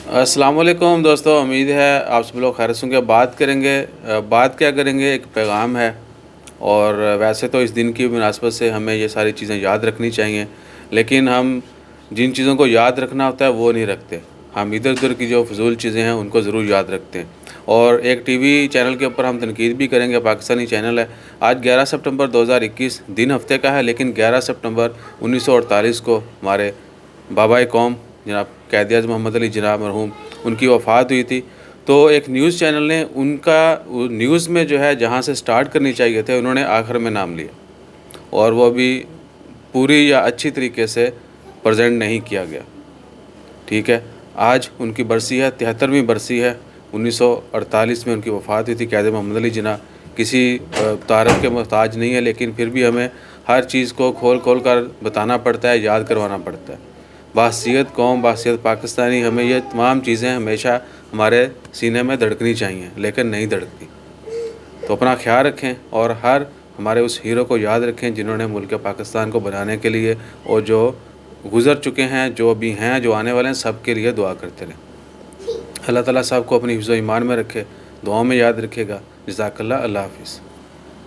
السلام علیکم دوستو، امید ہے آپ سب لوگ خیر سے ہوں گے۔ بات کریں گے، بات کیا کریں گے، ایک پیغام ہے۔ اور ویسے تو اس دن کی مناسبت سے ہمیں یہ ساری چیزیں یاد رکھنی چاہیے، لیکن ہم جن چیزوں کو یاد رکھنا ہوتا ہے وہ نہیں رکھتے۔ ہم ادھر ادھر کی جو فضول چیزیں ہیں ان کو ضرور یاد رکھتے ہیں۔ اور ایک ٹی وی چینل کے اوپر ہم تنقید بھی کریں گے، پاکستانی چینل ہے۔ آج 11 سپٹمبر 2021 دن ہفتے کا ہے، لیکن 11 سپٹمبر 1948 کو ہمارے بابا قوم جناب قائد اعظم محمد علی جناح مرحوم ان کی وفات ہوئی تھی۔ تو ایک نیوز چینل نے ان کا نیوز میں جو ہے جہاں سے سٹارٹ کرنی چاہیے تھے، انہوں نے آخر میں نام لیا، اور وہ بھی پوری یا اچھی طریقے سے پریزنٹ نہیں کیا گیا۔ ٹھیک ہے، آج ان کی برسی ہے، 73ویں برسی ہے۔ 1948 میں ان کی وفات ہوئی تھی قائد محمد علی جناح۔ کسی تعارف کے محتاج نہیں ہے، لیکن پھر بھی ہمیں ہر چیز کو کھول کھول کر بتانا پڑتا ہے، یاد کروانا پڑتا ہے۔ بحیثیت قوم، بحیثیت پاکستانی، ہمیں یہ تمام چیزیں ہمیشہ ہمارے سینے میں دھڑکنی چاہیے، لیکن نہیں دھڑکتی۔ تو اپنا خیال رکھیں، اور ہمارے اس ہیرو کو یاد رکھیں جنہوں نے ملک پاکستان کو بنانے کے لیے، اور جو گزر چکے ہیں، جو بھی ہیں، جو آنے والے ہیں، سب کے لیے دعا کرتے رہیں۔ اللہ تعالیٰ سب کو اپنی حفظ و ایمان میں رکھے، دعاؤں میں یاد رکھے گا۔ جزاک اللہ۔ اللہ حافظ۔